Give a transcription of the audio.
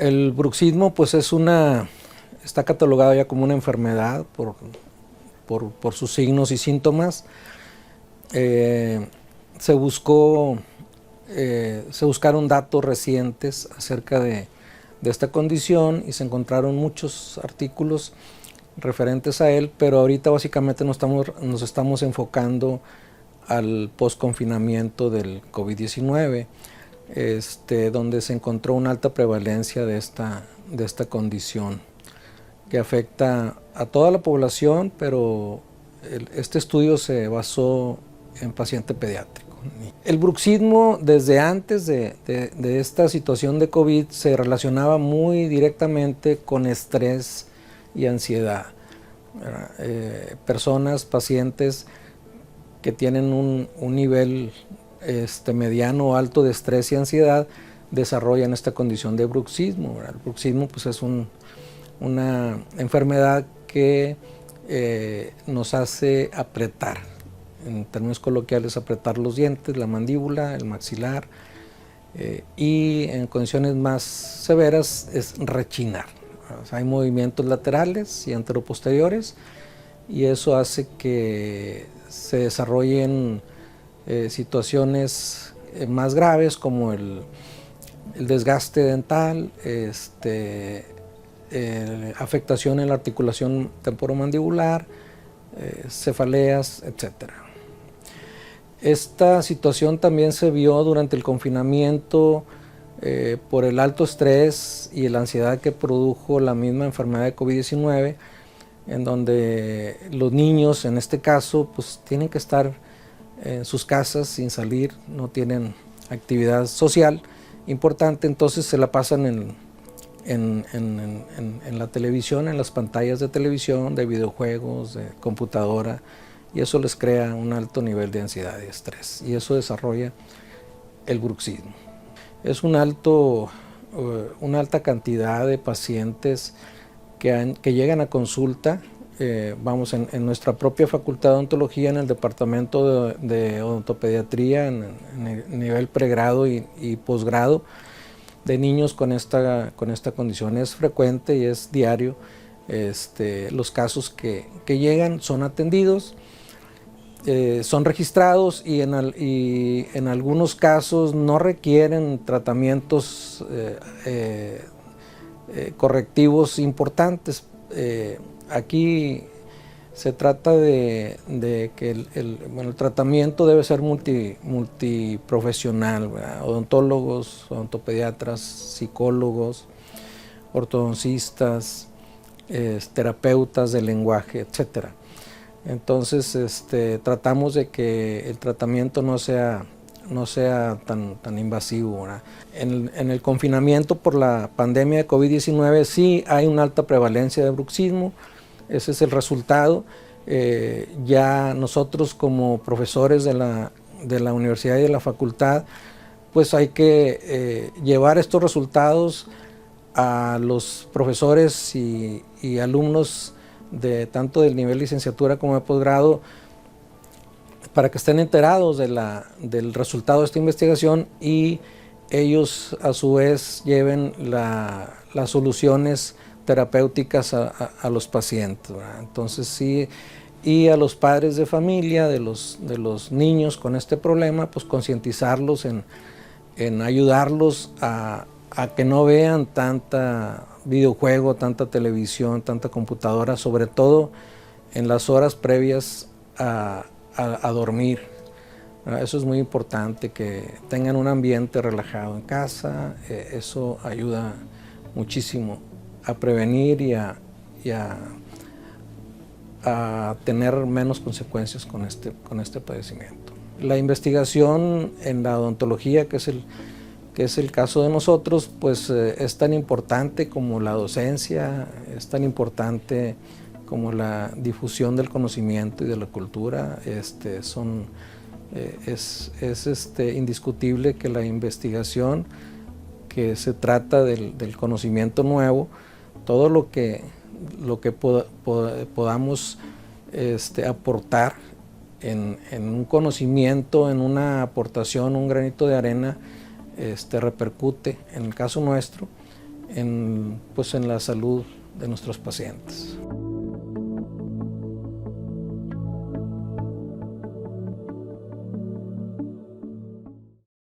el bruxismo pues está catalogado ya como una enfermedad por sus signos y síntomas. Se buscaron datos recientes acerca de esta condición y se encontraron muchos artículos referentes a él, pero ahorita básicamente nos estamos enfocando al post-confinamiento del COVID-19, donde se encontró una alta prevalencia de esta condición que afecta a toda la población, pero este estudio se basó en paciente pediátrico. El bruxismo, desde antes de esta situación de COVID, se relacionaba muy directamente con estrés y ansiedad. Personas, pacientes que tienen un nivel mediano o alto de estrés y ansiedad desarrollan esta condición de bruxismo. El bruxismo pues, es una enfermedad que nos hace apretar, en términos coloquiales, apretar los dientes, la mandíbula, el maxilar, y en condiciones más severas es rechinar. O sea, hay movimientos laterales y anteroposteriores y eso hace que se desarrollen situaciones más graves como el desgaste dental, afectación en la articulación temporomandibular, cefaleas, etc. Esta situación también se vio durante el confinamiento por el alto estrés y la ansiedad que produjo la misma enfermedad de COVID-19, en donde los niños, en este caso, pues tienen que estar en sus casas sin salir, no tienen actividad social importante, entonces se la pasan en la televisión, en las pantallas de televisión, de videojuegos, de computadora, y eso les crea un alto nivel de ansiedad y estrés, y eso desarrolla el bruxismo. Es una alta cantidad de pacientes que llegan a consulta. En nuestra propia facultad de odontología, en el departamento de odontopediatría, en nivel pregrado y posgrado, de niños con esta condición. Es frecuente y es diario. Los casos que llegan son atendidos, son registrados y en algunos casos no requieren tratamientos correctivos importantes. Aquí se trata de que el tratamiento debe ser multiprofesional, ¿verdad? Odontólogos, odontopediatras, psicólogos, ortodoncistas, terapeutas del lenguaje, etc. Entonces tratamos de que el tratamiento no sea tan invasivo, ¿verdad? En el confinamiento por la pandemia de COVID-19 sí hay una alta prevalencia de bruxismo. Ese es el resultado. Ya nosotros como profesores de la universidad y de la facultad, pues hay que llevar estos resultados a los profesores y alumnos tanto del nivel licenciatura como de posgrado, para que estén enterados del resultado de esta investigación y ellos a su vez lleven las soluciones terapéuticas a los pacientes, ¿verdad? Entonces sí, y a los padres de familia de los niños con este problema, pues concientizarlos en ayudarlos a que no vean tanta videojuego, tanta televisión, tanta computadora, sobre todo en las horas previas a dormir. Eso es muy importante, que tengan un ambiente relajado en casa. Eso ayuda muchísimo a prevenir y a tener menos consecuencias con este padecimiento. La investigación en la odontología, que es el caso de nosotros, pues es tan importante como la docencia, es tan importante como la difusión del conocimiento y de la cultura. Es indiscutible que la investigación, que se trata del conocimiento nuevo, todo lo que podamos aportar en un conocimiento, en una aportación, un granito de arena, repercute, en el caso nuestro, pues en la salud de nuestros pacientes.